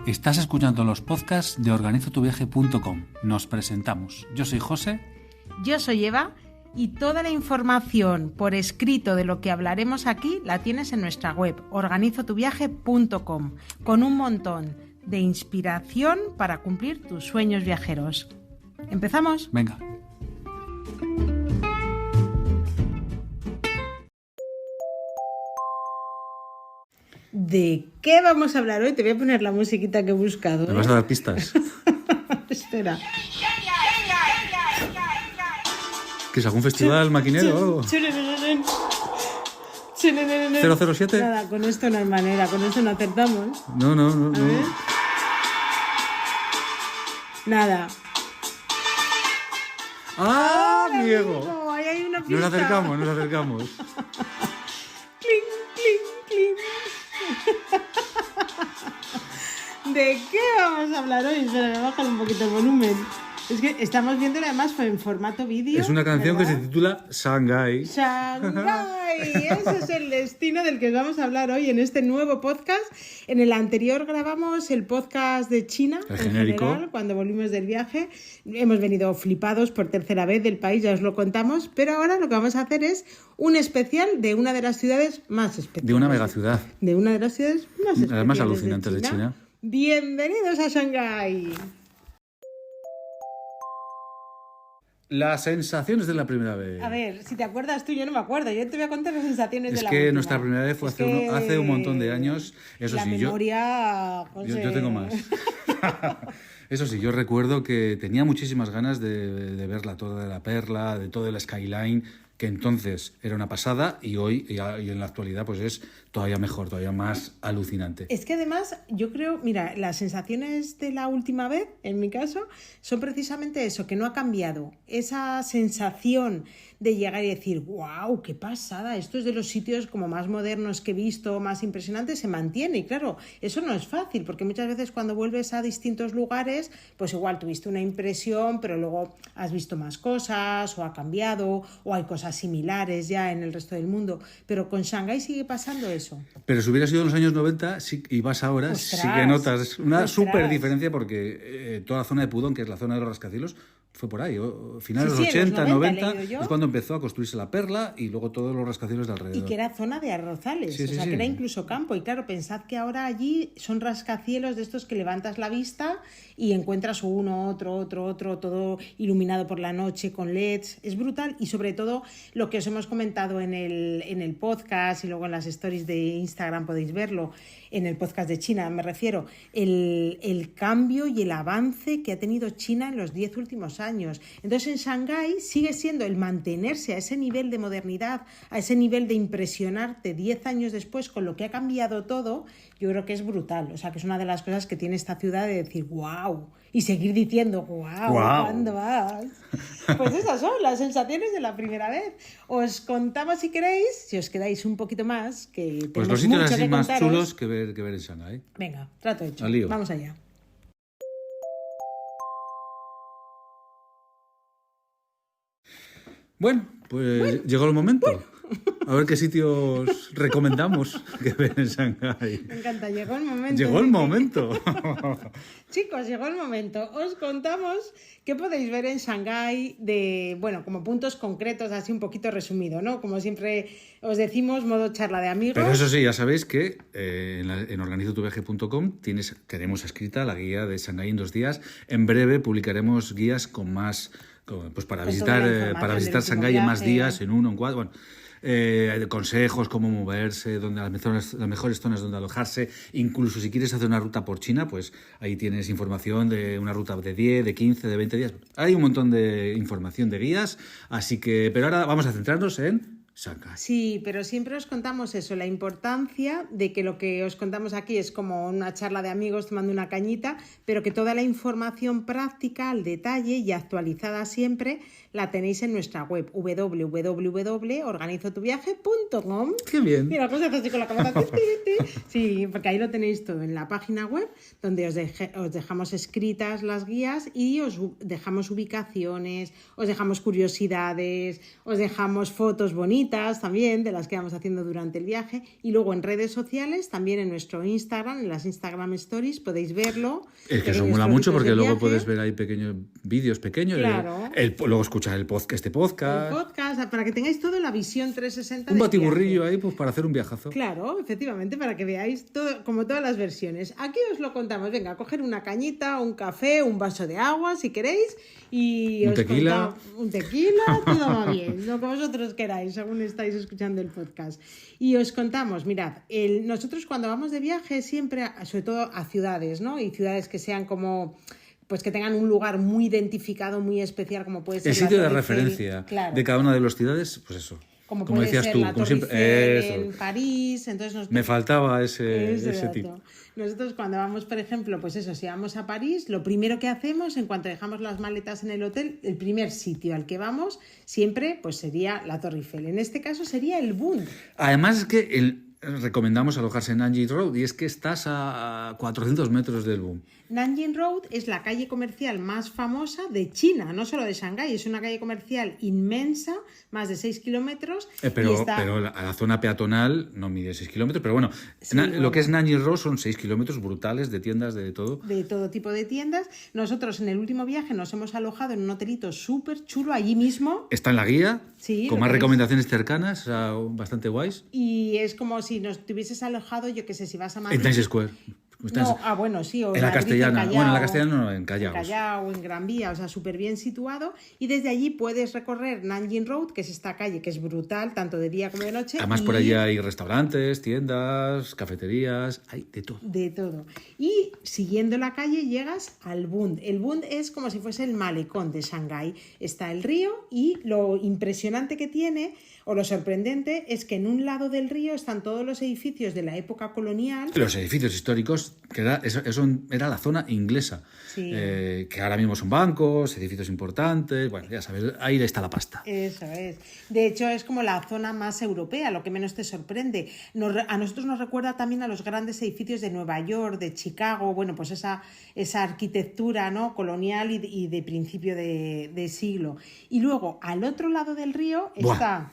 Estás escuchando los podcasts de organizotuviaje.com. Nos presentamos. Yo soy José. Yo soy Eva y toda la información por escrito de lo que hablaremos aquí la tienes en nuestra web organizotuviaje.com, con un montón de inspiración para cumplir tus sueños viajeros. ¿Empezamos? Venga. ¿De qué vamos a hablar hoy? Te voy a poner la musiquita que he buscado. ¿Me vas a dar pistas? Espera. ¿Que es algún festival maquinero o algo? 007? Nada, con esto no hay manera, con esto no acertamos. No. A ver. Nada. ¡Ah, ¡Ay, Diego! amigo! Ahí hay una pista. Nos acercamos. Clink, clink, clink. ¿De qué vamos a hablar hoy? Espera, voy a bajar un poquito el volumen. Es que estamos viéndolo además en formato vídeo. Es una canción, ¿verdad?, que se titula Shanghái. Shanghái, ese es el destino del que vamos a hablar hoy en este nuevo podcast. En el anterior grabamos el podcast de China, el genérico, general, cuando volvimos del viaje. Hemos venido flipados por tercera vez del país, ya os lo contamos, pero ahora lo que vamos a hacer es un especial de una de las ciudades más especiales. De una megaciudad. De una de las ciudades más especiales. Las más alucinantes de China. Bienvenidos a Shanghái. Las sensaciones de la primera vez. A ver, si te acuerdas tú, yo no me acuerdo. Yo te voy a contar las sensaciones de la última. Es que nuestra primera vez fue hace un montón de años. Eso la sí, memoria, yo tengo más. Eso sí, yo recuerdo que tenía muchísimas ganas de ver la Torre de la Perla, de todo el skyline, que entonces era una pasada y hoy y en la actualidad pues es todavía mejor, todavía más alucinante. Es que además yo creo, mira, las sensaciones de la última vez, en mi caso, son precisamente eso, que no ha cambiado. Esa sensación de llegar y decir, wow, qué pasada, esto es de los sitios como más modernos que he visto, más impresionantes, se mantiene. Y claro, eso no es fácil, porque muchas veces cuando vuelves a distintos lugares, pues igual tuviste una impresión, pero luego has visto más cosas, o ha cambiado, o hay cosas similares ya en el resto del mundo. Pero con Shanghái sigue pasando eso. Pero si hubieras ido en los años 90 y vas ahora, ¡Ostras! sí que notas una súper diferencia, porque toda la zona de Pudong, que es la zona de los rascacielos, fue por ahí. Finales de los 80, 90, es cuando empezó a construirse la Perla y luego todos los rascacielos de alrededor. Y que era zona de arrozales, que era incluso campo. Y claro, pensad que ahora allí son rascacielos de estos que levantas la vista y encuentras uno, otro, todo iluminado por la noche con LEDs. Es brutal. Y sobre todo lo que os hemos comentado en el podcast y luego en las stories de Instagram podéis verlo, en el podcast de China me refiero, el cambio y el avance que ha tenido China en los 10 últimos años. Entonces en Shanghái sigue siendo el mantenerse a ese nivel de modernidad, a ese nivel de impresionarte 10 años después con lo que ha cambiado todo. Yo creo que es brutal, o sea que es una de las cosas que tiene esta ciudad de decir wow y seguir diciendo wow. ¿Cuándo vas? Pues esas son las sensaciones de la primera vez. Os contamos si queréis, si os quedáis un poquito más, que pues los sitios así más chulos que ver en Shanghái. Venga, trato hecho. Alío. Vamos allá. Bueno, pues llegó el momento. A ver qué sitios recomendamos que ver en Shanghái. Me encanta, llegó el momento. Llegó el momento. Chicos, llegó el momento. Os contamos qué podéis ver en Shanghái como puntos concretos, así un poquito resumido, ¿no? Como siempre os decimos, modo charla de amigos. Pero eso sí, ya sabéis que en organizotuviaje.com tenemos escrita la guía de Shanghái en 2 días. En breve publicaremos guías con más, pues para visitar Shanghái en más días, en 1, en 4, bueno. Consejos, cómo moverse, las mejores zonas donde alojarse. Incluso si quieres hacer una ruta por China, pues ahí tienes información de una ruta de 10, de 15, de 20 días. Hay un montón de información de guías, así que... Pero ahora vamos a centrarnos en Shanghái. Sí, pero siempre os contamos eso, la importancia de que lo que os contamos aquí es como una charla de amigos tomando una cañita, pero que toda la información práctica, al detalle y actualizada siempre, la tenéis en nuestra web www.organizotuviaje.com. ¡Qué bien! Mira, pues haces así con la cabeza. Sí, porque ahí lo tenéis todo en la página web, donde os dejamos escritas las guías y os dejamos ubicaciones, os dejamos curiosidades, os dejamos fotos bonitas, bonitas también, de las que vamos haciendo durante el viaje. Y luego en redes sociales, también en nuestro Instagram, en las Instagram Stories, podéis verlo. Es que eso mola mucho porque luego puedes ver ahí pequeños vídeos pequeños. Claro. Luego escuchar este podcast. El podcast, para que tengáis toda la visión 360. Un batiburrillo ahí pues para hacer un viajazo. Claro, efectivamente, para que veáis todo, como todas las versiones. Aquí os lo contamos. Venga, coger una cañita, un café, un vaso de agua, si queréis. Y un tequila. Un tequila, todo va bien. Lo que vosotros queráis, según estáis escuchando el podcast. Y os contamos, mirad, nosotros cuando vamos de viaje siempre, sobre todo a ciudades, ¿no? Y ciudades que sean como... pues que tengan un lugar muy identificado, muy especial, como puede ser el sitio de referencia de cada una de las ciudades, pues eso. Como puede decías ser tú, la como Torre siempre, Eiffel en París. Entonces me faltaba ese tipo. Nosotros cuando vamos, por ejemplo, pues eso, si vamos a París, lo primero que hacemos en cuanto dejamos las maletas en el hotel, el primer sitio al que vamos siempre pues sería la Torre Eiffel. En este caso sería el Bund. Además es que recomendamos alojarse en Nanjing Road y es que estás a 400 metros del Bund. Nanjing Road es la calle comercial más famosa de China, no solo de Shanghái. Es una calle comercial inmensa, más de 6 kilómetros. Pero la zona peatonal no mide 6 kilómetros, pero bueno, sí, lo que es Nanjing Road son 6 kilómetros brutales de tiendas de todo. De todo tipo de tiendas. Nosotros en el último viaje nos hemos alojado en un hotelito súper chulo allí mismo. Está en la guía, sí, con más recomendaciones cercanas, o sea, bastante guays. Y es como si nos tuvieses alojado, yo qué sé, si vas a Madrid. En Times Square. No, bueno, sí. O en la Castellana. Callao, bueno, en la Castellana no, en Callao. En Callao, en Gran Vía, o sea, súper bien situado. Y desde allí puedes recorrer Nanjing Road, que es esta calle que es brutal, tanto de día como de noche. Además, por allí hay restaurantes, tiendas, cafeterías, hay de todo. De todo. Y siguiendo la calle llegas al Bund. El Bund es como si fuese el malecón de Shanghái. Está el río y lo impresionante que tiene, o lo sorprendente, es que en un lado del río están todos los edificios de la época colonial. Los edificios históricos, que eso era la zona inglesa, sí. Que ahora mismo son bancos, edificios importantes, bueno, ya sabes, ahí está la pasta. Eso es. De hecho, es como la zona más europea, lo que menos te sorprende. A nosotros nos recuerda también a los grandes edificios de Nueva York, de Chicago, bueno, pues esa arquitectura, ¿no?, colonial y de principio de siglo. Y luego, al otro lado del río está...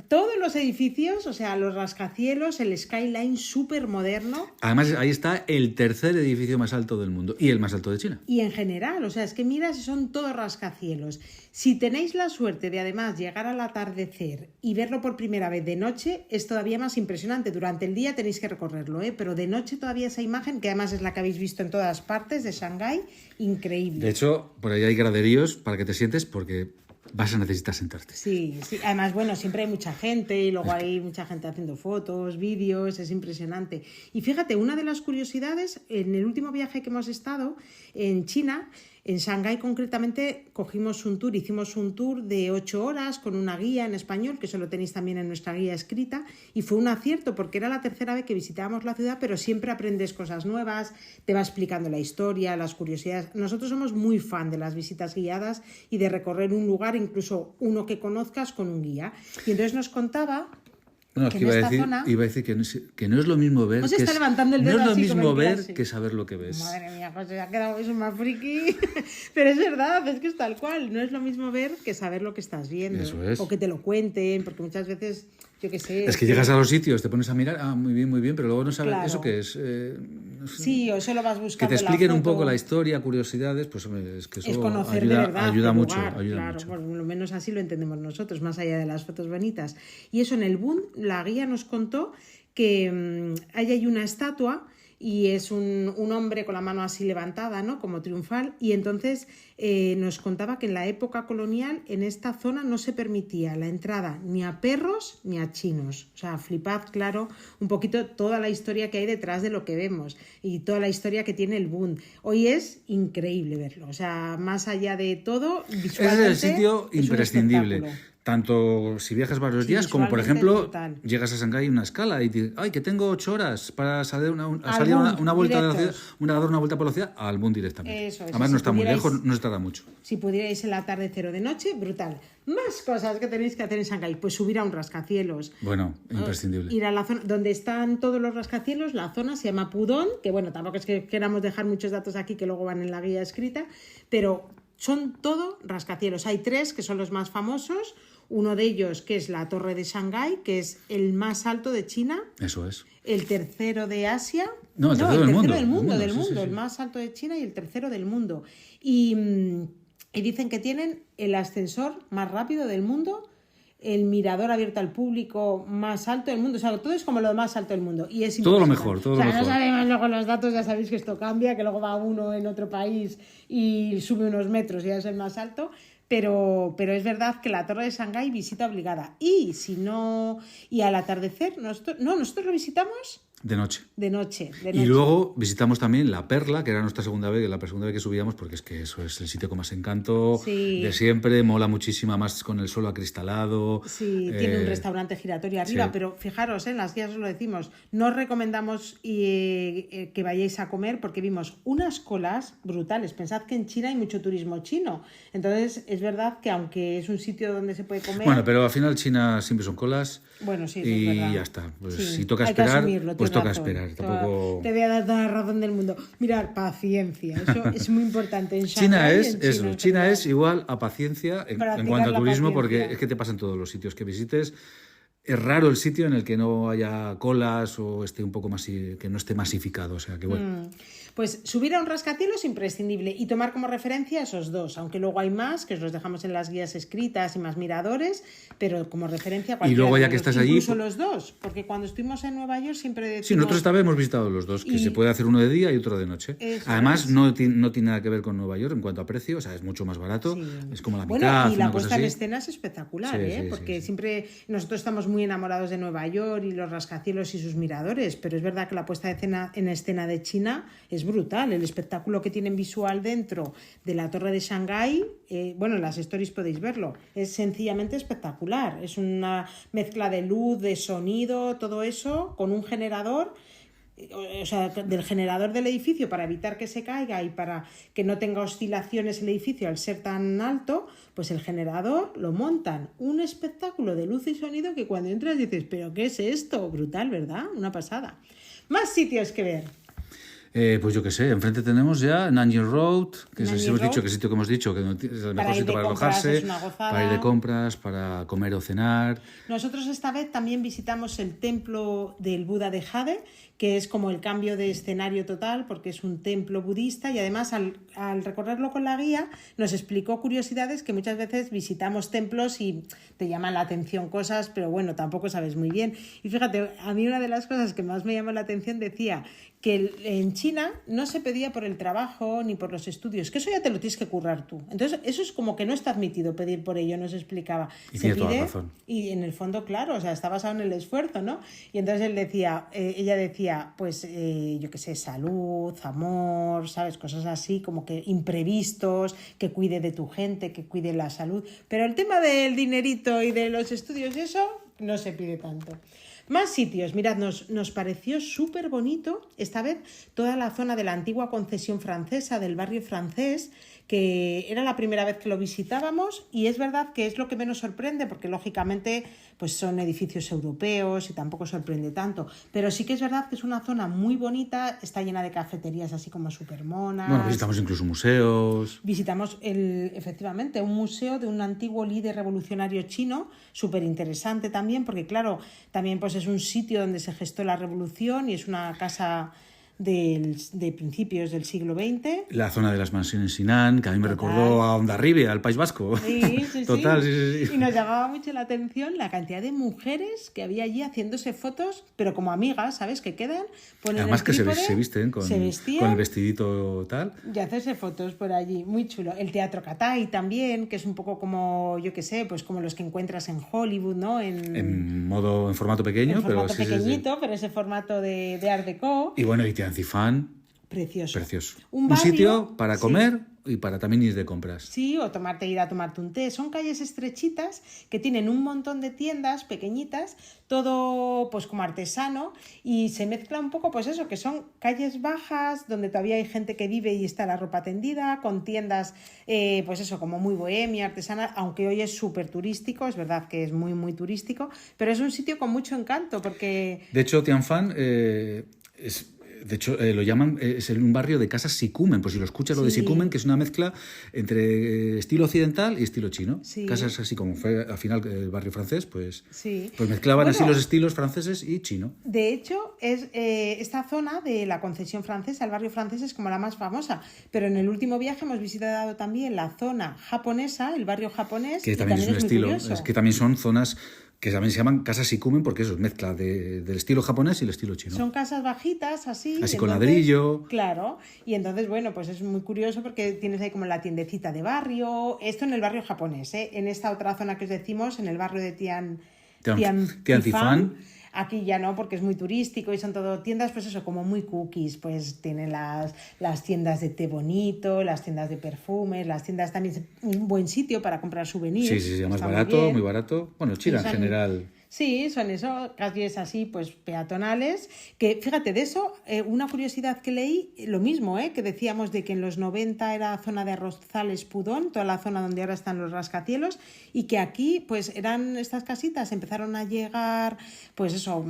todos los edificios, o sea, los rascacielos, el skyline súper moderno. Además, ahí está el tercer edificio más alto del mundo y el más alto de China. Y en general, o sea, es que miras y son todos rascacielos. Si tenéis la suerte de además llegar al atardecer y verlo por primera vez de noche, es todavía más impresionante. Durante el día tenéis que recorrerlo, pero de noche todavía esa imagen, que además es la que habéis visto en todas partes de Shanghái, increíble. De hecho, por ahí hay graderíos para que te sientes porque... vas a necesitar sentarte. Sí, sí. Además, bueno, siempre hay mucha gente y luego hay mucha gente haciendo fotos, vídeos, es impresionante. Y fíjate, una de las curiosidades, en el último viaje que hemos estado en China, en Shanghái concretamente, hicimos un tour de 8 horas con una guía en español, que eso lo tenéis también en nuestra guía escrita, y fue un acierto porque era la tercera vez que visitábamos la ciudad, pero siempre aprendes cosas nuevas, te va explicando la historia, las curiosidades. Nosotros somos muy fan de las visitas guiadas y de recorrer un lugar, incluso uno que conozcas, con un guía. Y entonces nos contaba... No, es que iba a decir que no es lo mismo ver, se está levantando el dedo, no es lo así mismo ver clase. Que saber lo que ves. Madre mía, pues se ha quedado eso más friki. Pero es verdad, es que es tal cual. No es lo mismo ver que saber lo que estás viendo. Eso es. O que te lo cuenten, porque muchas veces, yo qué sé... Es que llegas a los sitios, te pones a mirar, muy bien, pero luego no sabes eso que es... sí, o eso lo vas buscando. Que te expliquen un poco la historia, curiosidades, pues es que eso es conocer de verdad, ayuda mucho. Claro, por lo menos así lo entendemos nosotros, más allá de las fotos bonitas. Y eso en el Bund, la guía nos contó que ahí hay una estatua y es un hombre con la mano así levantada, ¿no?, como triunfal, y entonces nos contaba que en la época colonial en esta zona no se permitía la entrada ni a perros ni a chinos. O sea, flipad, claro, un poquito toda la historia que hay detrás de lo que vemos y toda la historia que tiene el Bund. Hoy es increíble verlo, o sea, más allá de todo, visualmente es el sitio imprescindible. Tanto si viajas varios días, como por ejemplo, llegas a Shanghái en una escala y dices, que tengo 8 horas para salir una vuelta de la ciudad, dar una vuelta por la ciudad, al Bund directamente. Eso, además no está muy lejos, no se tarda mucho. Si pudierais el atardecer o de noche, brutal. Más cosas que tenéis que hacer en Shanghái, pues subir a un rascacielos. Bueno, imprescindible. Ir a la zona donde están todos los rascacielos, la zona se llama Pudong, que bueno, tampoco es que queramos dejar muchos datos aquí que luego van en la guía escrita, pero son todo rascacielos. Hay 3 que son los más famosos. Uno de ellos, que es la Torre de Shanghái, que es el más alto de China. Eso es. El tercero de Asia. No, el tercero del mundo. Del mundo. El más alto de China y el tercero del mundo. Y dicen que tienen el ascensor más rápido del mundo, el mirador abierto al público más alto del mundo. O sea, todo es como lo más alto del mundo. Y es todo lo mejor, todo lo mejor. No sabemos luego los datos, ya sabéis que esto cambia, que luego va uno en otro país y sube unos metros y ya es el más alto. Pero es verdad que la Torre de Shanghái visita obligada. Y si no, y al atardecer, nosotros lo visitamos de noche. De noche. Y luego visitamos también La Perla, que era nuestra segunda vez que subíamos, porque es que eso es el sitio con más encanto de siempre, mola muchísimo, más con el suelo acristalado. Sí, tiene un restaurante giratorio arriba, pero fijaros, en las guías os lo decimos, no os recomendamos que vayáis a comer porque vimos unas colas brutales. Pensad que en China hay mucho turismo chino, entonces es verdad que aunque es un sitio donde se puede comer... Bueno, pero al final China siempre son colas. Bueno, sí, y es verdad. Ya está. Pues si toca esperar, pues toca esperar. Tampoco... Te voy a dar toda la razón del mundo. Mirar, paciencia. Eso es muy importante. En China es igual a paciencia en cuanto al turismo, porque es que te pasa en todos los sitios que visites. Es raro el sitio en el que no haya colas o esté un poco más, que no esté masificado. O sea, que bueno. Pues subir a un rascacielos es imprescindible y tomar como referencia esos dos, aunque luego hay más, que os los dejamos en las guías escritas y más miradores, pero como referencia y luego ya que estás allí... Incluso los dos, porque cuando estuvimos en Nueva York siempre decimos... Sí, nosotros esta vez hemos visitado los dos, que se puede hacer uno de día y otro de noche. Además, no tiene nada que ver con Nueva York en cuanto a precio, o sea, es mucho más barato, es como la mitad. Bueno, y la puesta en escena es espectacular, porque siempre nosotros estamos muy enamorados de Nueva York y los rascacielos y sus miradores, pero es verdad que la puesta en escena de China es brutal. El espectáculo que tienen visual dentro de la Torre de Shanghái, bueno, en las stories podéis verlo, es sencillamente espectacular. Es una mezcla de luz, de sonido, todo eso, con un generador, o sea, del generador del edificio para evitar que se caiga y para que no tenga oscilaciones el edificio al ser tan alto, pues el generador lo montan. Un espectáculo de luz y sonido que cuando entras dices, ¿pero qué es esto? Brutal, ¿verdad? Una pasada. Más sitios que ver. Pues yo qué sé, enfrente tenemos ya Nanjing Road, que hemos dicho que es el sitio que hemos dicho, que es el mejor sitio para alojarse, para ir de compras, para comer o cenar. Nosotros esta vez también visitamos el templo del Buda de Jade, que es como el cambio de escenario total, porque es un templo budista y además al recorrerlo con la guía nos explicó curiosidades que muchas veces visitamos templos y te llaman la atención cosas, pero bueno, tampoco sabes muy bien. Y fíjate, a mí una de las cosas que más me llamó la atención decía que en China no se pedía por el trabajo ni por los estudios, que eso ya te lo tienes que currar tú. Entonces, eso es como que no está admitido pedir por ello, nos explicaba. Y tiene toda la razón. Y en el fondo, claro, o sea, está basado en el esfuerzo, ¿no? Y entonces ella decía, pues, yo qué sé, salud, amor, ¿sabes? Cosas así, como que imprevistos, que cuide de tu gente, que cuide la salud. Pero el tema del dinerito y de los estudios y eso, no se pide tanto. Más sitios, mirad, nos pareció súper bonito esta vez toda la zona de la antigua concesión francesa, del barrio francés, que era la primera vez que lo visitábamos y es verdad que es lo que menos sorprende porque lógicamente pues son edificios europeos y tampoco sorprende tanto, pero sí que es verdad que es una zona muy bonita, está llena de cafeterías así como súper monas. Bueno, visitamos incluso museos. Visitamos efectivamente un museo de un antiguo líder revolucionario chino, súper interesante también porque claro, también pues es un sitio donde se gestó la revolución y es una casa de principios del siglo XX. La zona de las mansiones Sinan, que a mí me recordó a Hondarribia, al País Vasco. Sí. Total, sí. Y nos llamaba mucho la atención la cantidad de mujeres que había allí haciéndose fotos, pero como amigas, ¿sabes? Que quedan, ponen además el que trípode, se visten con el vestidito tal. Y hacerse fotos por allí, muy chulo. El Teatro Catay también, que es un poco como, yo qué sé, pues como los que encuentras en Hollywood, ¿no? En formato pequeño, en formato pequeñito, pero ese formato de Art Deco. Y bueno, y Tianzifan. Precioso. Un sitio para comer y para también ir de compras. Sí, o ir a tomarte un té. Son calles estrechitas que tienen un montón de tiendas pequeñitas, todo pues como artesano y se mezcla un poco pues eso, que son calles bajas donde todavía hay gente que vive y está la ropa tendida, con tiendas pues eso, como muy bohemia, artesana, aunque hoy es súper turístico, es verdad que es muy, muy turístico, pero es un sitio con mucho encanto porque... De hecho, Tianfan De hecho, lo llaman, es un barrio de casas sicumen, pues si lo escuchas lo de sicumen, que es una mezcla entre estilo occidental y estilo chino. Sí. Casas así como fue al final el barrio francés, pues mezclaban así los estilos franceses y chino. De hecho, es esta zona de la Concesión francesa, el barrio francés, es como la más famosa, pero en el último viaje hemos visitado también la zona japonesa, el barrio japonés, que también es un estilo, es que también son zonas que también se llaman casas sicumen porque eso es mezcla del estilo japonés y el estilo chino. Son casas bajitas, así con ladrillo. Claro, y entonces, bueno, pues es muy curioso porque tienes ahí como la tiendecita de barrio, esto en el barrio japonés, ¿eh? En esta otra zona que os decimos, en el barrio de Tiantifan. Aquí ya no, porque es muy turístico y son todo tiendas, pues eso, como muy cookies. Pues tienen las tiendas de té bonito, las tiendas de perfumes, las tiendas también, un buen sitio para comprar souvenirs. Sí, más barato, muy barato. Bueno, China en general. Sí, son eso, calles así, pues peatonales, que fíjate, de eso, una curiosidad que leí, lo mismo, que decíamos de que en los 90 era zona de Arrozales Pudón, toda la zona donde ahora están los rascacielos, y que aquí, pues eran estas casitas, empezaron a llegar, pues eso,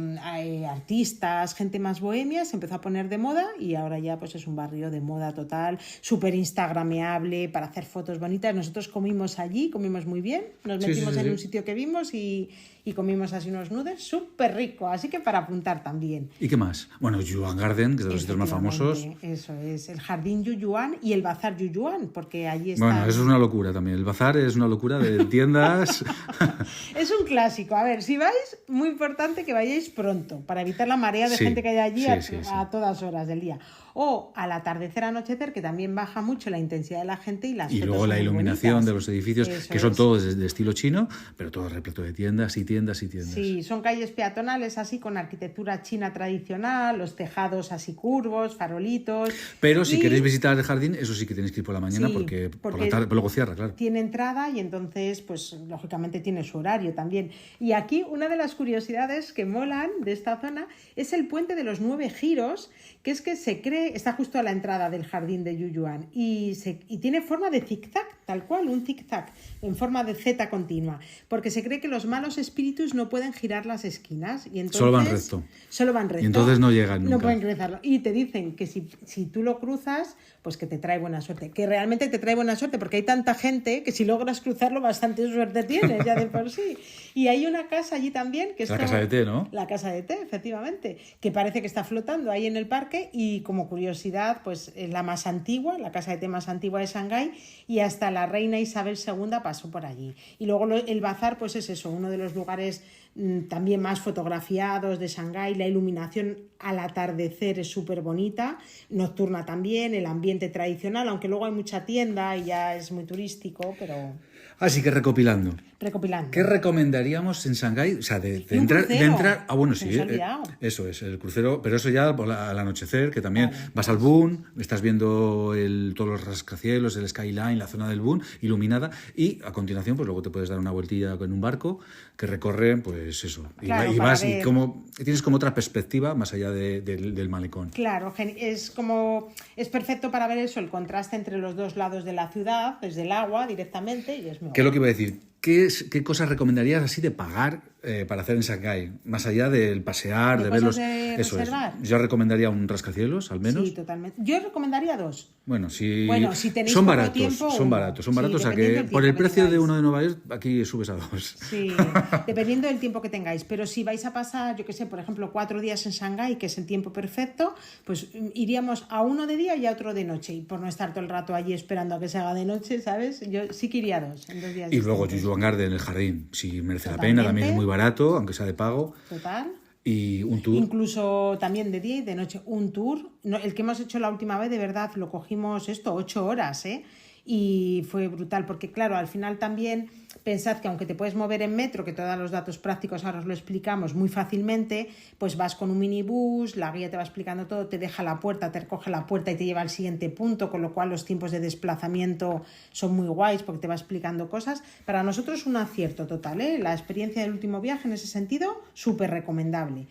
artistas, gente más bohemia, se empezó a poner de moda, y ahora ya pues es un barrio de moda total, súper instagrameable, para hacer fotos bonitas. Nosotros comimos allí, comimos muy bien, nos metimos en un sitio que vimos y comimos así unos nudes súper rico, así que para apuntar también. ¿Y qué más? Bueno, Yuyuan Garden, que es de los sitios más famosos. Eso es, el Jardín Yuyuan y el Bazar Yuyuan, porque allí está... Bueno, eso es una locura también, el bazar es una locura de tiendas. Es un clásico, a ver, si vais, muy importante que vayáis pronto, para evitar la marea de gente que hay allí a todas horas del día. O al atardecer, anochecer, que también baja mucho la intensidad de la gente y las fotos. Y luego la iluminación de los edificios, que son todos de estilo chino, pero todo repleto de tiendas y tiendas y tiendas. Sí, son calles peatonales así con arquitectura china tradicional, los tejados así curvos, farolitos. Pero si queréis visitar el jardín, eso sí que tenéis que ir por la mañana porque por la tarde luego cierra, claro. Tiene entrada y entonces, pues lógicamente tiene su horario también. Y aquí una de las curiosidades que molan de esta zona es el puente de los 9 giros, que es que se cree, está justo a la entrada del jardín de Yuyuan y tiene forma de zigzag, tal cual, un zigzag en forma de Z continua, porque se cree que los malos espíritus no pueden girar las esquinas y entonces solo van recto. Y entonces no llegan nunca. No pueden cruzarlo. Y te dicen que si tú lo cruzas, pues que te trae buena suerte, que realmente te trae buena suerte porque hay tanta gente que si logras cruzarlo bastante suerte tienes ya de por sí. Y hay una casa allí también que es la casa de té, ¿no? La casa de té, efectivamente, que parece que está flotando ahí en el parque y como curiosidad, pues es la más antigua, la casa de té más antigua de Shanghái y hasta la reina Isabel II pasó por allí. Y luego el bazar, pues es eso, uno de los lugares también más fotografiados de Shanghái. La iluminación al atardecer es súper bonita, nocturna también, el ambiente tradicional, aunque luego hay mucha tienda y ya es muy turístico, pero... Así que recopilando. ¿Qué recomendaríamos en Shanghái? O sea, de entrar... Ah, bueno, sí. Eso es, el crucero, pero eso ya al anochecer, que también vas al Bund, estás viendo todos los rascacielos, el skyline, la zona del Bund, iluminada, y a continuación, pues luego te puedes dar una vueltilla en un barco que recorre, pues eso. Claro, y vas y tienes como otra perspectiva más allá del malecón. Claro, es perfecto para ver eso, el contraste entre los dos lados de la ciudad, desde el agua directamente, y es mejor. ¿Qué es lo que iba a decir? ¿Qué cosas recomendarías así de pagar para hacer en Shanghái? Más allá del pasear, de verlos. Eso es. Yo recomendaría un rascacielos, al menos. Sí, totalmente. Yo recomendaría 2. Bueno, si tenéis son poco baratos, tiempo, son baratos. O sea que por el precio de uno de Nueva York, aquí subes a 2. Sí, dependiendo del tiempo que tengáis. Pero si vais a pasar, yo qué sé, por ejemplo, 4 días en Shanghái, que es el tiempo perfecto, pues iríamos a uno de día y a otro de noche. Y por no estar todo el rato allí esperando a que se haga de noche, ¿sabes? Yo sí que iría a 2 en 2 días. Y luego Yuyuan Garden, el jardín, si merece la pena, también es muy barato, aunque sea de pago. Total. Y un tour. Incluso también de día y de noche. Un tour. El que hemos hecho la última vez, de verdad, lo cogimos 8 horas, y fue brutal, porque claro, al final también pensad que aunque te puedes mover en metro, que todos los datos prácticos ahora os lo explicamos muy fácilmente, pues vas con un minibús, la guía te va explicando todo, te deja la puerta, te recoge la puerta y te lleva al siguiente punto, con lo cual los tiempos de desplazamiento son muy guays porque te va explicando cosas. Para nosotros un acierto total, la experiencia del último viaje en ese sentido, súper recomendable.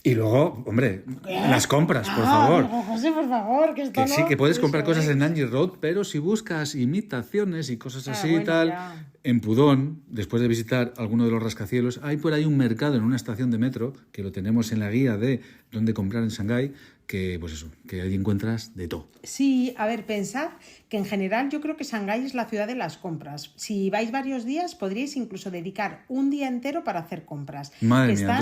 Y luego, hombre, las compras, por favor. José, por favor, que esto que sí, que puedes comprar cosas en Angie Road, pero si buscas imitaciones y cosas así y tal, En Pudong, después de visitar alguno de los rascacielos, hay por ahí un mercado en una estación de metro, que lo tenemos en la guía de dónde comprar en Shanghái, que pues eso, que ahí encuentras de todo. Sí, a ver, pensad que en general yo creo que Shanghái es la ciudad de las compras. Si vais varios días, podríais incluso dedicar un día entero para hacer compras. Madre mía,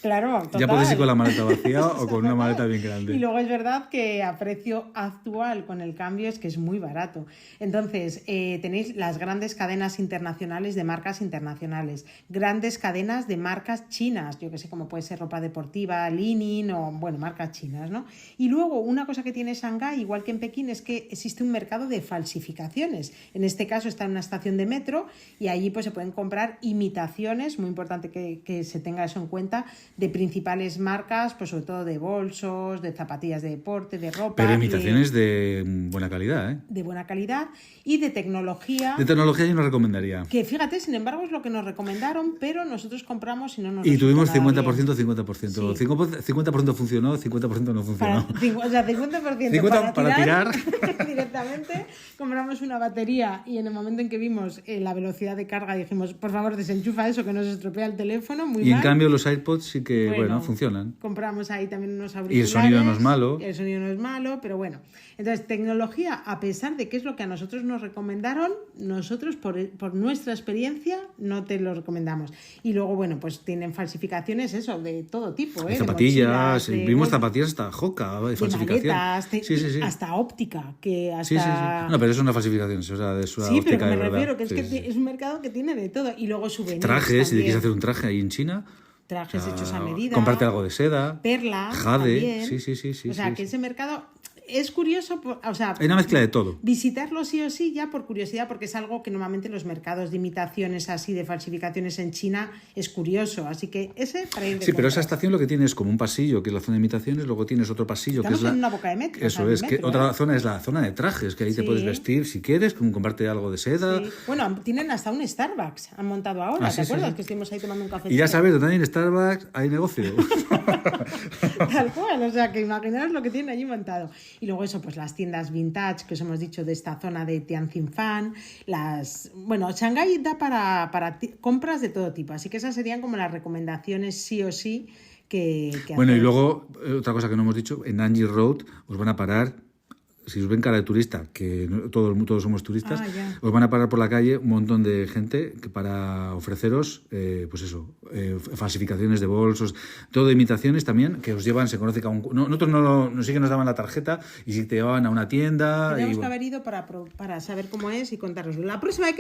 claro, total. Ya podéis ir con la maleta vacía o con una maleta bien grande. Y luego es verdad que a precio actual con el cambio es que es muy barato. Entonces, tenéis las grandes cadenas internacionales de marcas internacionales, grandes cadenas de marcas chinas, yo que sé, como puede ser ropa deportiva, Li-Ning o, bueno, marcas chinas, ¿no? Y luego, una cosa que tiene Shanghái, igual que en Pekín, es que existe un mercado de falsificaciones. En este caso está en una estación de metro y allí pues se pueden comprar imitaciones, muy importante que se tenga eso en cuenta, de principales marcas, pues sobre todo de bolsos, de zapatillas de deporte, de ropa. Pero imitaciones de buena calidad, ¿eh? De buena calidad y de tecnología. De tecnología yo no recomendaría. Que fíjate, sin embargo, es lo que nos recomendaron, pero nosotros compramos y no nos Y tuvimos 50%, bien. 50%. Sí. 50% funcionó, 50% no funcionó. O sea, 50%, 50 para tirar. Directamente compramos una batería y en el momento en que vimos la velocidad de carga dijimos, por favor, desenchufa eso que nos estropea el teléfono. Muy y mal. En cambio los AirPods sí que, bueno, funcionan. Compramos ahí también unos auriculares. Y el sonido no es malo. El sonido no es malo, pero bueno. Entonces, tecnología, a pesar de que es lo que a nosotros nos recomendaron, nosotros por nuestra experiencia no te lo recomendamos. Y luego, bueno, pues tienen falsificaciones, eso, de todo tipo. De zapatillas, vimos zapatillas hasta Joca, de falsificación. Maletas, sí. hasta óptica. Que hasta... Sí. No, pero eso es una falsificación, o sea, de su óptica. Sí, pero me de refiero verdad. que es un mercado que tiene de todo. Y luego souvenirs trajes, si también. te quieres hacer un traje ahí en China. Trajes hechos a medida. Comprarte algo de seda. Perlas. Jade. También. Sí. O sea, que ese mercado es curioso, o sea, hay una mezcla de todo. Visitarlo sí o sí ya por curiosidad, porque es algo que normalmente los mercados de imitaciones así, de falsificaciones en China, es curioso. Así que ese para ir de Sí, pero esa estación lo que tiene es como un pasillo, que es la zona de imitaciones, luego tienes otro pasillo, Estamos que es en una boca de metro. Eso es, metro, que otra zona es la zona de trajes, que ahí te puedes vestir si quieres, comprarte algo de seda. Sí. Bueno, tienen hasta un Starbucks, han montado ahora, ¿te acuerdas? Que estuvimos ahí tomando un café. Y ya sabes, donde hay un Starbucks hay negocio. Tal cual, o sea, que imaginaos lo que tienen allí montado. Y luego eso, pues las tiendas vintage que os hemos dicho de esta zona de Tianjin-Fan, bueno, Shanghái da para compras de todo tipo, así que esas serían como las recomendaciones sí o sí que bueno, hacer. Y luego, otra cosa que no hemos dicho, en Nanjing Road os van a parar. Si os ven cara de turista, que todos somos turistas, os van a parar por la calle un montón de gente que para ofreceros, pues eso, falsificaciones de bolsos, todo de imitaciones también, que os llevan, se conoce que nosotros no sí que nos daban la tarjeta y si te llevaban a una tienda. Tenemos que haber ido para saber cómo es y contároslo. La próxima vez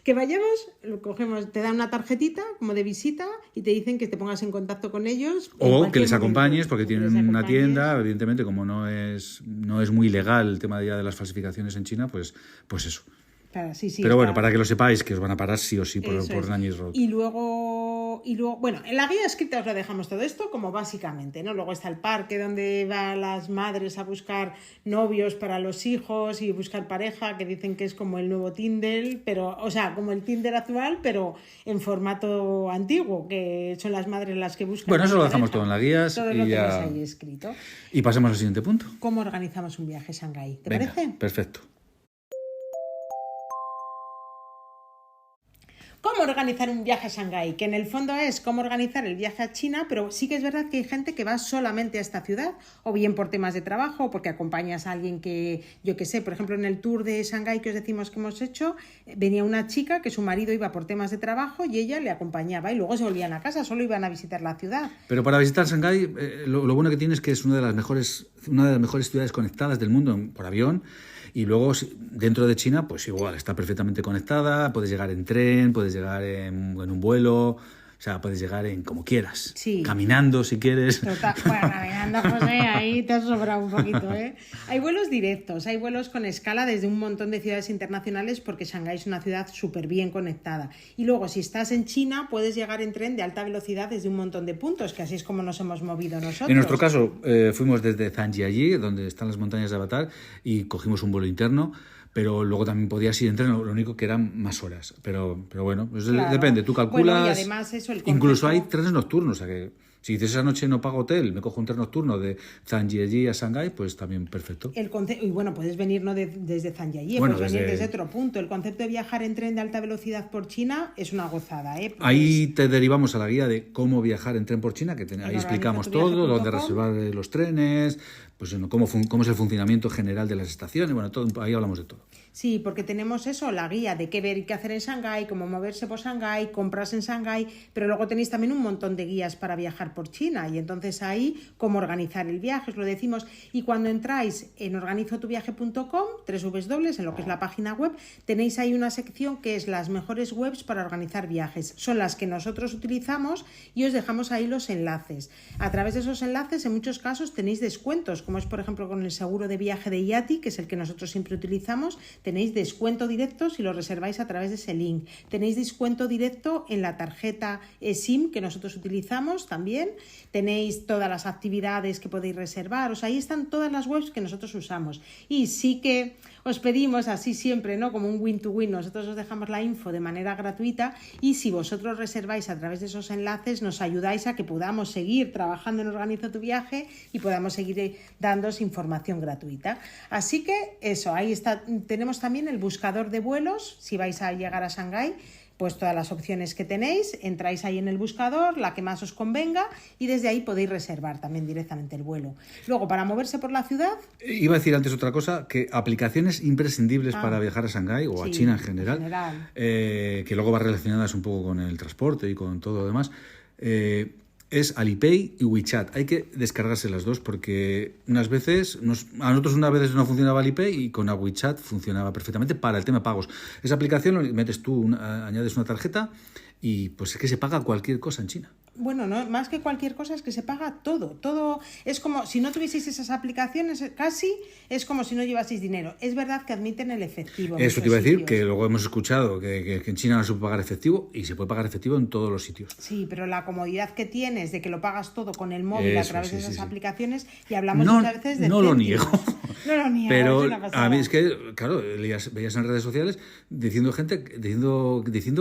que vayamos, lo cogemos, te dan una tarjetita como de visita y te dicen que te pongas en contacto con ellos. O que les acompañes, porque tienen una tienda, evidentemente, como no es muy legal el tema ya de las falsificaciones en China, pues eso. Claro, sí, pero bueno, para que lo sepáis, que os van a parar sí o sí por Nanjing Road. Y luego, bueno, en la guía escrita os lo dejamos todo esto como básicamente, ¿no? Luego está el parque donde van las madres a buscar novios para los hijos y buscar pareja, que dicen que es como el nuevo Tinder, pero, o sea, como el Tinder actual, pero en formato antiguo, que son las madres las que buscan. Bueno, eso lo dejamos todo en las guías. Todo lo tenéis ahí escrito. Y pasemos al siguiente punto. ¿Cómo organizamos un viaje a Shanghái? ¿Te Venga, parece? Perfecto. ¿Cómo organizar un viaje a Shanghái? Que en el fondo es cómo organizar el viaje a China, pero sí que es verdad que hay gente que va solamente a esta ciudad, o bien por temas de trabajo, o porque acompañas a alguien que, yo qué sé, por ejemplo, en el tour de Shanghái que os decimos que hemos hecho, venía una chica que su marido iba por temas de trabajo y ella le acompañaba y luego se volvían a casa, solo iban a visitar la ciudad. Pero para visitar Shanghái, lo bueno que tiene es que es una de las mejores ciudades conectadas del mundo por avión. Y luego, dentro de China, pues igual, está perfectamente conectada, puedes llegar en tren, puedes llegar en un vuelo, o sea, puedes llegar en como quieras. Sí. Caminando, si quieres. Total, bueno, caminando, José, ahí te has sobrado un poquito, ¿eh? Hay vuelos directos, hay vuelos con escala desde un montón de ciudades internacionales porque Shanghái es una ciudad súper bien conectada. Y luego, si estás en China, puedes llegar en tren de alta velocidad desde un montón de puntos, que así es como nos hemos movido nosotros. En nuestro caso, fuimos desde Zhangjiajie, donde están las montañas de Avatar, y cogimos un vuelo interno. Pero luego también podías ir en tren, lo único que eran más horas. Pero bueno, pues claro. Depende, tú calculas. Bueno, y además eso, incluso hay trenes nocturnos, o sea que Si dices esa noche no pago hotel, me cojo un tren nocturno de Zhangjiajie a Shanghái, pues también perfecto. Y bueno, puedes venir no desde Zhangjiajie, puedes venir desde otro punto. El concepto de viajar en tren de alta velocidad por China es una gozada, ¿eh? Pues ahí te derivamos a la guía de cómo viajar en tren por China, que ahí explicamos todo, dónde reservar los trenes, pues cómo es el funcionamiento general de las estaciones, bueno, todo, ahí hablamos de todo. Sí, porque tenemos eso, la guía de qué ver y qué hacer en Shanghái, cómo moverse por Shanghái, compras en Shanghái, pero luego tenéis también un montón de guías para viajar por China y entonces ahí cómo organizar el viaje, os lo decimos. Y cuando entráis en organizotuviaje.com, www, en lo que es la página web, tenéis ahí una sección que es las mejores webs para organizar viajes. Son las que nosotros utilizamos y os dejamos ahí los enlaces. A través de esos enlaces, en muchos casos tenéis descuentos, como es por ejemplo con el seguro de viaje de IATI, que es el que nosotros siempre utilizamos. Tenéis descuento directo si lo reserváis a través de ese link. Tenéis descuento directo en la tarjeta eSIM que nosotros utilizamos también. Tenéis todas las actividades que podéis reservar. O sea, ahí están todas las webs que nosotros usamos. Y sí que os pedimos así siempre, ¿no? Como un win-to-win. Nosotros os dejamos la info de manera gratuita y si vosotros reserváis a través de esos enlaces nos ayudáis a que podamos seguir trabajando en Organiza tu Viaje y podamos seguir dándoos información gratuita. Así que eso, ahí está. Tenemos también el buscador de vuelos. Si vais a llegar a Shanghái, pues todas las opciones que tenéis, entráis ahí en el buscador, la que más os convenga y desde ahí podéis reservar también directamente el vuelo. Luego, para moverse por la ciudad... Iba a decir antes otra cosa, que aplicaciones imprescindibles para viajar a Shanghái o a China en general. Que luego va relacionadas un poco con el transporte y con todo lo demás, es Alipay y WeChat. Hay que descargarse las dos porque unas veces, a nosotros una vez no funcionaba Alipay y con WeChat funcionaba perfectamente para el tema de pagos. Esa aplicación lo metes tú, añades una tarjeta y pues es que se paga cualquier cosa en China. Bueno, no, más que cualquier cosa es que se paga todo. Todo es como si no tuvieseis esas aplicaciones, casi es como si no llevaseis dinero. Es verdad que admiten el efectivo. Eso te iba a decir, que luego hemos escuchado que en China no se puede pagar efectivo y se puede pagar efectivo en todos los sitios. Sí, pero la comodidad que tienes de que lo pagas todo con el móvil a través de esas aplicaciones y hablamos muchas veces de no lo niego. No lo niego. Pero a mí es que, claro, veías en redes sociales diciendo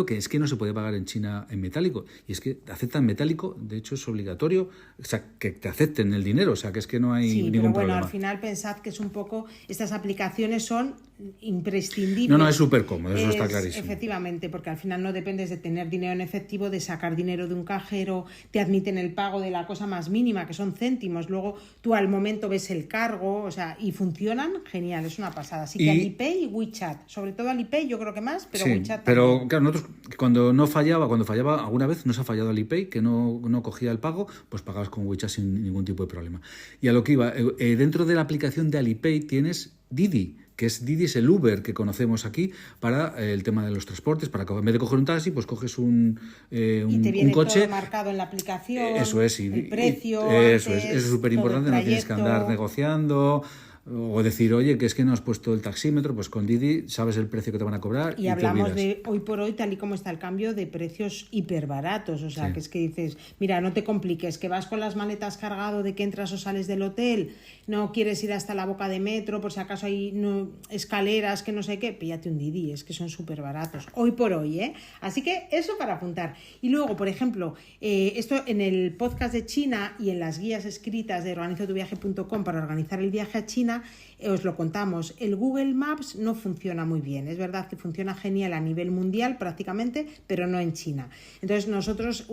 que es que no se puede pagar en China en metálico y es que aceptan metálico. De hecho es obligatorio, o sea, que te acepten el dinero, o sea, que es que no hay ningún problema. Al final pensad que es un poco, estas aplicaciones son imprescindibles. No, es súper cómodo, eso está clarísimo. Efectivamente, porque al final no dependes de tener dinero en efectivo, de sacar dinero de un cajero, te admiten el pago de la cosa más mínima, que son céntimos, luego tú al momento ves el cargo, o sea, y funcionan genial, es una pasada. Así que Alipay y WeChat, sobre todo Alipay yo creo que más, pero WeChat también. Pero claro, nosotros cuando fallaba alguna vez, nos ha fallado Alipay, que no cogía el pago, pues pagabas con WeChat sin ningún tipo de problema. Y a lo que iba, dentro de la aplicación de Alipay tienes Didi, que Didi es el Uber que conocemos aquí para el tema de los transportes, para que en vez de coger un taxi, pues coges un coche. Todo marcado en la aplicación, eso es, el precio. Eso es súper importante, no tienes que andar negociando. O decir, oye, que es que no has puesto el taxímetro, pues con Didi sabes el precio que te van a cobrar. Y hablamos de hoy por hoy, tal y como está el cambio, de precios hiperbaratos. O sea, que es que dices, mira, no te compliques, que vas con las maletas cargado de que entras o sales del hotel, no quieres ir hasta la boca de metro, por si acaso hay escaleras, que no sé qué, píllate un Didi, es que son súper baratos. Hoy por hoy, ¿eh? Así que eso para apuntar. Y luego, por ejemplo, esto en el podcast de China y en las guías escritas de organizotuviaje.com para organizar el viaje a China, os lo contamos, el Google Maps no funciona muy bien. Es verdad que funciona genial a nivel mundial prácticamente, pero no en China. Entonces nosotros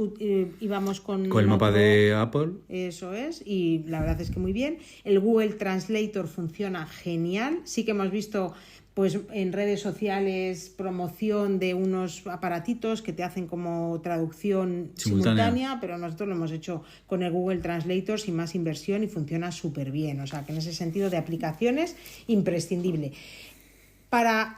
íbamos con el mapa de Apple. Eso es, y la verdad es que muy bien. El Google Translator funciona genial. Sí que hemos visto pues en redes sociales promoción de unos aparatitos que te hacen como traducción simultánea, pero nosotros lo hemos hecho con el Google Translator sin más inversión y funciona súper bien. O sea, que en ese sentido de aplicaciones, imprescindible. Para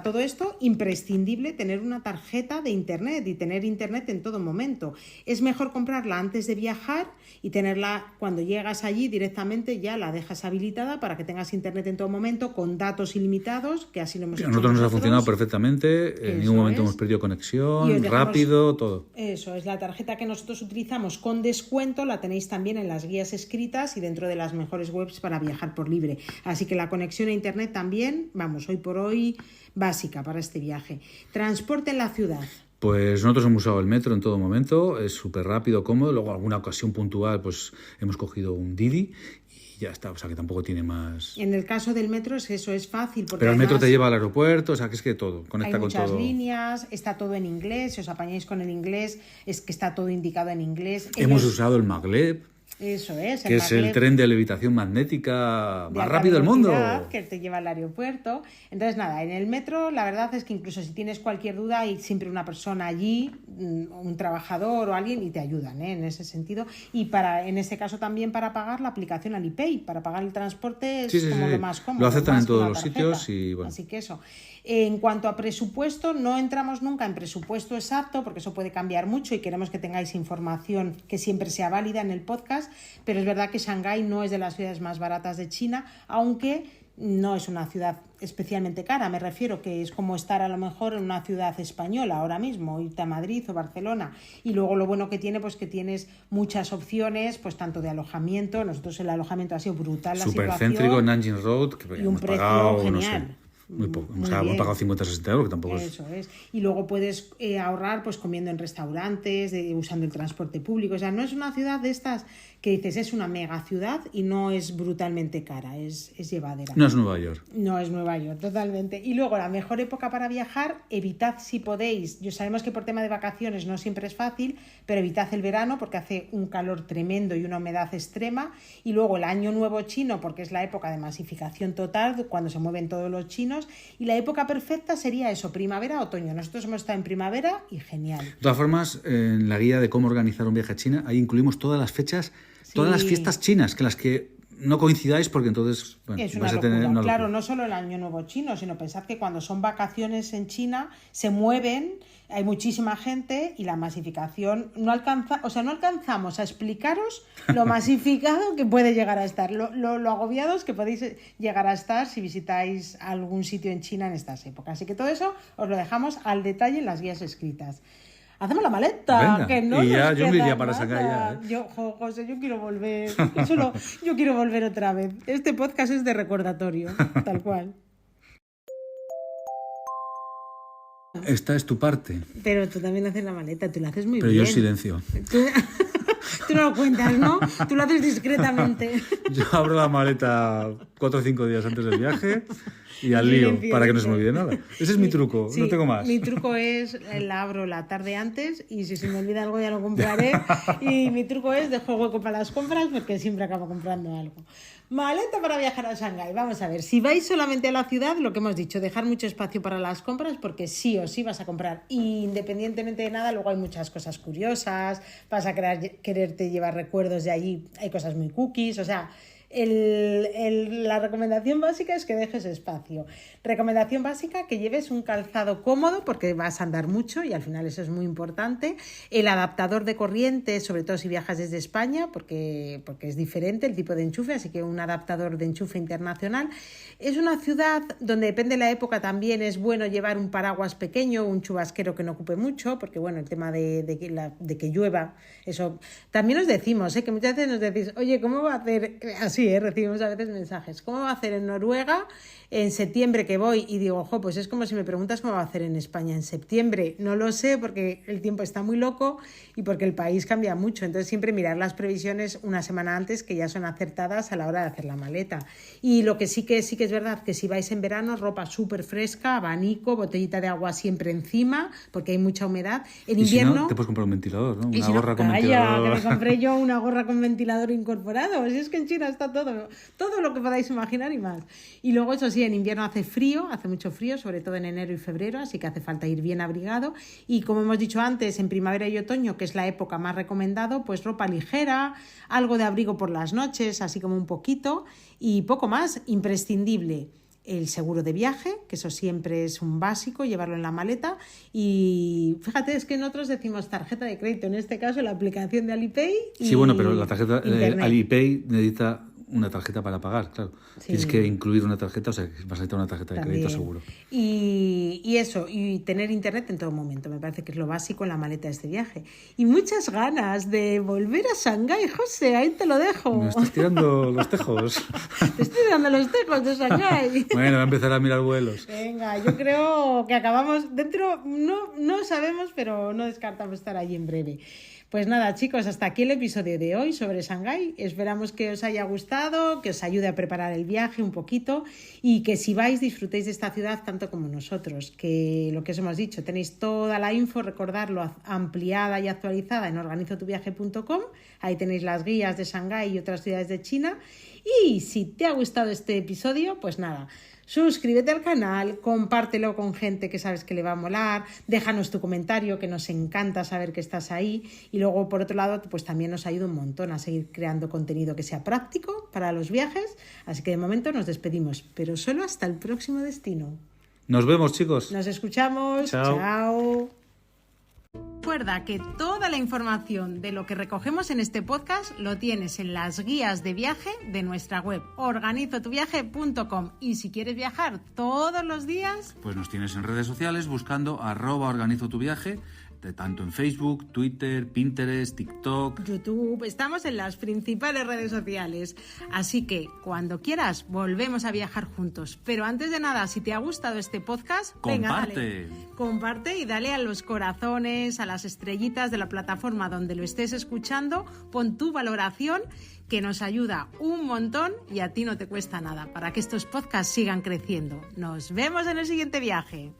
todo esto, imprescindible tener una tarjeta de internet y tener internet en todo momento. Es mejor comprarla antes de viajar y tenerla cuando llegas allí directamente, ya la dejas habilitada para que tengas internet en todo momento con datos ilimitados, que así lo hemos hecho. A nosotros nos ha funcionado perfectamente, en ningún momento hemos perdido conexión, rápido, todo. Eso es, la tarjeta que nosotros utilizamos con descuento la tenéis también en las guías escritas y dentro de las mejores webs para viajar por libre. Así que la conexión a internet también, vamos, hoy por hoy básica para este viaje. Transporte en la ciudad. Pues nosotros hemos usado el metro en todo momento, es súper rápido, cómodo. Luego, alguna ocasión puntual, pues hemos cogido un Didi y ya está. O sea, que tampoco tiene más. En el caso del metro es eso, es fácil. Porque pero el metro te lleva al aeropuerto, o sea, que es que todo, conecta con todo. Hay muchas líneas, está todo en inglés. Si os apañáis con el inglés, es que está todo indicado en inglés. Hemos usado el maglev. Eso es. Que es el tren de levitación magnética más rápido del mundo. Que te lleva al aeropuerto. Entonces, nada, en el metro la verdad es que incluso si tienes cualquier duda hay siempre una persona allí, un trabajador o alguien y te ayudan, en ese sentido. Y en este caso también para pagar la aplicación Alipay, para pagar el transporte es como lo más cómodo. Lo aceptan en todos los sitios y bueno. Así que eso. En cuanto a presupuesto, no entramos nunca en presupuesto exacto porque eso puede cambiar mucho y queremos que tengáis información que siempre sea válida en el podcast, pero es verdad que Shanghái no es de las ciudades más baratas de China, aunque no es una ciudad especialmente cara. Me refiero que es como estar a lo mejor en una ciudad española ahora mismo, irte a Madrid o Barcelona. Y luego lo bueno que tiene, pues que tienes muchas opciones, pues tanto de alojamiento. Nosotros el alojamiento ha sido brutal. Supercéntrico, Nanjing Road, que y un precio pagado, genial. No sé. Muy poco, o sea, hemos pagado 50-60 euros, que tampoco Eso es. Y luego puedes ahorrar pues comiendo en restaurantes, usando el transporte público. O sea, no es una ciudad de estas que dices es una mega ciudad y no es brutalmente cara, es llevadera. No es Nueva York. No es Nueva York, totalmente. Y luego la mejor época para viajar, evitad si podéis. Sabemos que por tema de vacaciones no siempre es fácil, pero evitad el verano porque hace un calor tremendo y una humedad extrema. Y luego el año nuevo chino porque es la época de masificación total, cuando se mueven todos los chinos. Y la época perfecta sería eso, primavera, otoño. Nosotros hemos estado en primavera y genial. De todas formas, en la guía de cómo organizar un viaje a China, ahí incluimos todas las fechas, todas las fiestas chinas, que las que no coincidáis porque entonces vais a tener una locura. Claro, no solo el año nuevo chino, sino pensad que cuando son vacaciones en China se mueven, hay muchísima gente y la masificación no alcanzamos a explicaros lo masificado que puede llegar a estar, lo agobiados que podéis llegar a estar si visitáis algún sitio en China en estas épocas. Así que todo eso os lo dejamos al detalle en las guías escritas. Hacemos la maleta. Venga, que no y ya nos yo me iría para nada. Shanghái ya. José, yo quiero volver. Yo quiero volver otra vez. Este podcast es de recordatorio, tal cual. Esta es tu parte. Pero tú también haces la maleta, tú la haces muy bien. bien. Pero yo silencio. Tú no lo cuentas, ¿no? Tú lo haces discretamente. Yo abro la maleta 4 o 5 días antes del viaje y al lío, para que no se me olvide nada. Ese es mi truco, sí, no tengo más. Mi truco es, la abro la tarde antes y si se me olvida algo ya lo compraré. Y mi truco es dejo hueco para las compras porque siempre acabo comprando algo. Maleta para viajar a Shanghái. Vamos a ver, si vais solamente a la ciudad, lo que hemos dicho, dejar mucho espacio para las compras porque sí o sí vas a comprar. Y independientemente de nada, luego hay muchas cosas curiosas, vas a quererte llevar recuerdos de allí, hay cosas muy cookies, o sea... La recomendación básica es que dejes espacio. Recomendación básica, que lleves un calzado cómodo porque vas a andar mucho y al final eso es muy importante. El adaptador de corriente, sobre todo si viajas desde España, porque es diferente el tipo de enchufe, así que un adaptador de enchufe internacional. Es una ciudad donde depende de la época también es bueno llevar un paraguas pequeño, un chubasquero que no ocupe mucho, porque bueno, el tema de que llueva, eso también os decimos, que muchas veces nos decís, oye, ¿cómo va a hacer así? Recibimos a veces mensajes. ¿Cómo va a hacer en Noruega en septiembre que voy? Y digo, pues es como si me preguntas cómo va a hacer en España en septiembre. No lo sé porque el tiempo está muy loco y porque el país cambia mucho. Entonces siempre mirar las previsiones una semana antes que ya son acertadas a la hora de hacer la maleta. Y lo que sí que es verdad que si vais en verano, ropa súper fresca, abanico, botellita de agua siempre encima porque hay mucha humedad. En invierno... Si no, te puedes comprar un ventilador, ¿no? Una gorra con ventilador. Que me compré yo una gorra con ventilador incorporado. Si es que en China está todo lo que podáis imaginar y más. Y luego, eso sí, en invierno hace frío, hace mucho frío, sobre todo en enero y febrero, así que hace falta ir bien abrigado. Y como hemos dicho antes, en primavera y otoño, que es la época más recomendado, pues ropa ligera, algo de abrigo por las noches, así como un poquito, y poco más, imprescindible. El seguro de viaje, que eso siempre es un básico, llevarlo en la maleta. Y fíjate, es que nosotros decimos tarjeta de crédito, en este caso la aplicación de Alipay. Sí, bueno, pero la tarjeta Alipay necesita una tarjeta para pagar, claro. Sí. Tienes que incluir una tarjeta, o sea, vas a necesitar una tarjeta de crédito seguro. Y eso, y tener internet en todo momento, me parece que es lo básico en la maleta de este viaje. Y muchas ganas de volver a Shanghái, José, ahí te lo dejo. Me estás tirando los tejos. Te estoy tirando los tejos de Shanghái. Bueno, voy a empezar a mirar vuelos. Venga, yo creo que acabamos dentro, no sabemos, pero no descartamos estar allí en breve. Pues nada, chicos, hasta aquí el episodio de hoy sobre Shanghái. Esperamos que os haya gustado, que os ayude a preparar el viaje un poquito y que si vais disfrutéis de esta ciudad tanto como nosotros, que lo que os hemos dicho, tenéis toda la info, recordarlo, ampliada y actualizada en organizotuviaje.com. Ahí tenéis las guías de Shanghái y otras ciudades de China. Y si te ha gustado este episodio, pues nada, suscríbete al canal, compártelo con gente que sabes que le va a molar, déjanos tu comentario, que nos encanta saber que estás ahí, y luego por otro lado pues también nos ayuda un montón a seguir creando contenido que sea práctico para los viajes, así que de momento nos despedimos, pero solo hasta el próximo destino. Nos vemos, chicos. Nos escuchamos. Chao. Chao. Recuerda que toda la información de lo que recogemos en este podcast lo tienes en las guías de viaje de nuestra web organizotuviaje.com, y si quieres viajar todos los días, pues nos tienes en redes sociales buscando @organizotuviaje, tanto en Facebook, Twitter, Pinterest, TikTok, YouTube. Estamos en las principales redes sociales, así que cuando quieras volvemos a viajar juntos. Pero antes de nada, si te ha gustado este podcast, comparte. Venga, dale. Comparte y dale a los corazones, a las estrellitas de la plataforma donde lo estés escuchando, pon tu valoración, que nos ayuda un montón y a ti no te cuesta nada, para que estos podcasts sigan creciendo. Nos vemos en el siguiente viaje.